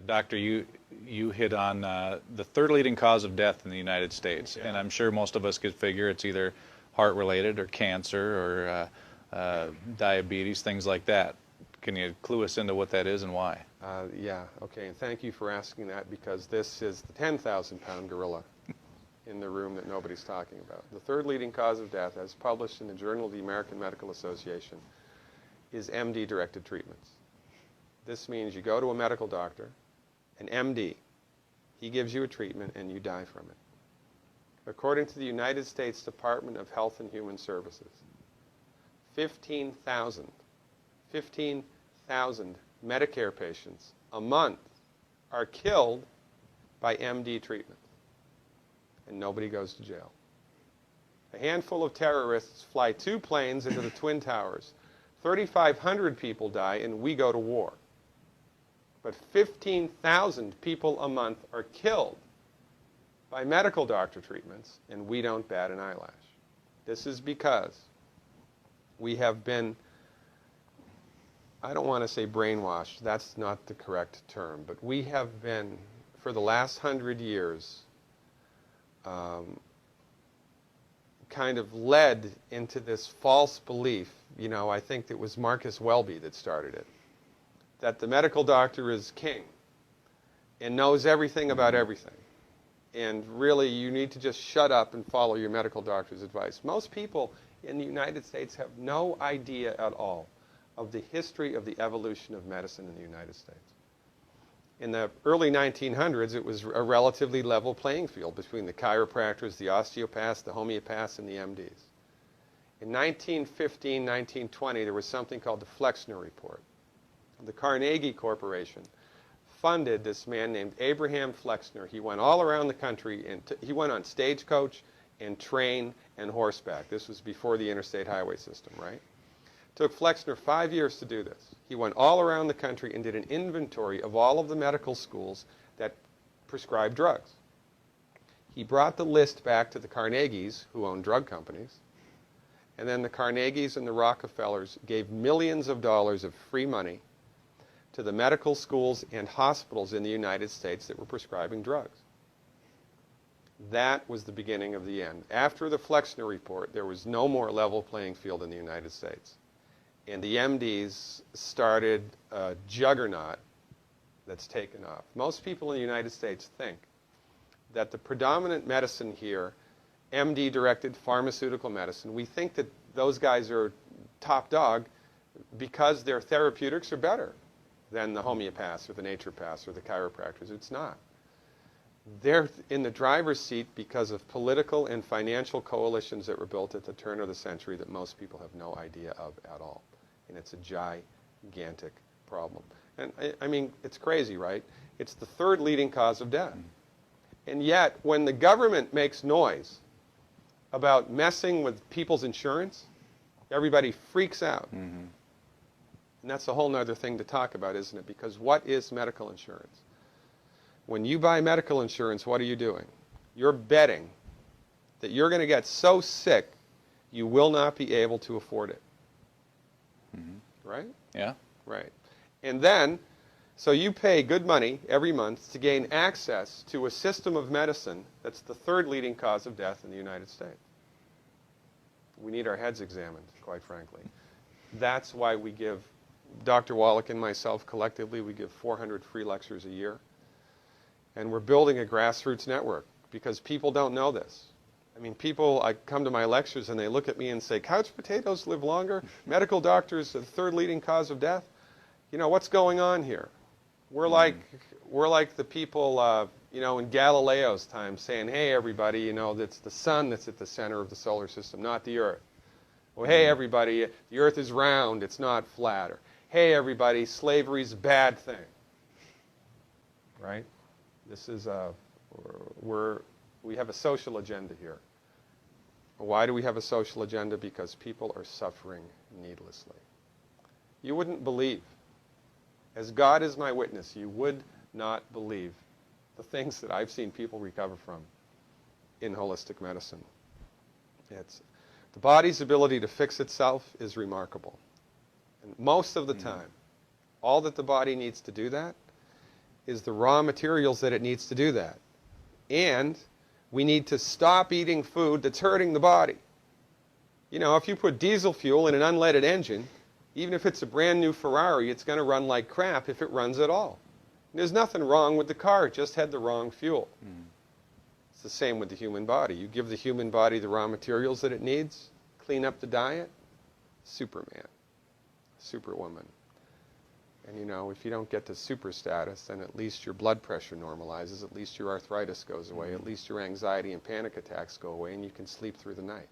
Doctor, you hit on the third leading cause of death in the United States, Yeah. and I'm sure most of us could figure it's either heart-related or cancer or diabetes, things like that. Can you clue us into what that is and why? Yeah, okay, and thank you for asking that, because this is the 10,000-pound gorilla in the room that nobody's talking about. The third leading cause of death, as published in the Journal of the American Medical Association, is MD-directed treatments. This means you go to a medical doctor, an MD. He gives you a treatment and you die from it. According to the United States Department of Health and Human Services, 15,000 Medicare patients a month are killed by MD treatment, and nobody goes to jail. A handful of terrorists fly 2 planes into the Twin Towers. 3,500 people die, and we go to war. But 15,000 people a month are killed by medical doctor treatments, and we don't bat an eyelash. This is because we have been, I don't want to say brainwashed, that's not the correct term, but we have been, for the last 100 years, kind of led into this false belief. You know, I think it was Marcus Welby that started it, that the medical doctor is king and knows everything about everything. And really, you need to just shut up and follow your medical doctor's advice. Most people in the United States have no idea at all of the history of the evolution of medicine in the United States. In the early 1900s, it was a relatively level playing field between the chiropractors, the osteopaths, the homeopaths, and the MDs. In 1915, 1920, there was something called the Flexner Report. The Carnegie Corporation funded this man named Abraham Flexner. He went all around the country, and he went on stagecoach and train and horseback. This was before the interstate highway system, right? Took Flexner 5 years to do this. He went all around the country and did an inventory of all of the medical schools that prescribed drugs. He brought the list back to the Carnegies, who owned drug companies, and then the Carnegies and the Rockefellers gave millions of dollars of free money to the medical schools and hospitals in the United States that were prescribing drugs. That was the beginning of the end. After the Flexner Report, there was no more level playing field in the United States. And the MDs started a juggernaut that's taken off. Most people in the United States think that the predominant medicine here, MD-directed pharmaceutical medicine, we think that those guys are top dog because their therapeutics are better than the homeopaths or the naturopaths or the chiropractors. It's not. They're in the driver's seat because of political and financial coalitions that were built at the turn of the century that most people have no idea of at all. And it's a gigantic problem. And I mean, it's crazy, right? It's the third leading cause of death. And yet, when the government makes noise about messing with people's insurance, everybody freaks out. And that's a whole other thing to talk about, isn't it? Because what is medical insurance? When you buy medical insurance, what are you doing? You're betting that you're going to get so sick you will not be able to afford it. Right? Yeah. Right. And then, so you pay good money every month to gain access to a system of medicine that's the third leading cause of death in the United States. We need our heads examined, quite frankly. That's why we give, Dr. Wallach and myself collectively, we give 400 free lectures a year. And we're building a grassroots network because people don't know this. I mean, people, I come to my lectures and they look at me and say, couch potatoes live longer? Medical doctors are the third leading cause of death? You know, what's going on here? We're like the people, you know, in Galileo's time saying, hey, everybody, you know, it's the sun that's at the center of the solar system, not the earth. Well, hey, everybody, the earth is round, it's not flat. Or, hey, everybody, slavery's a bad thing. Right? This is we have a social agenda here. Why do we have a social agenda? Because people are suffering needlessly. You wouldn't believe, as God is my witness, you would not believe the things that I've seen people recover from in holistic medicine. The body's ability to fix itself is remarkable. And most of the time, all that the body needs to do that is the raw materials that it needs to do that. And we need to stop eating food that's hurting the body. You know, if you put diesel fuel in an unleaded engine, even if it's a brand new Ferrari, it's going to run like crap if it runs at all. And there's nothing wrong with the car, it just had the wrong fuel. It's the same with the human body. You give the human body the raw materials that it needs, clean up the diet, Superman, Superwoman. And you know, if you don't get to super status, then at least your blood pressure normalizes, at least your arthritis goes away, at least your anxiety and panic attacks go away, and you can sleep through the night.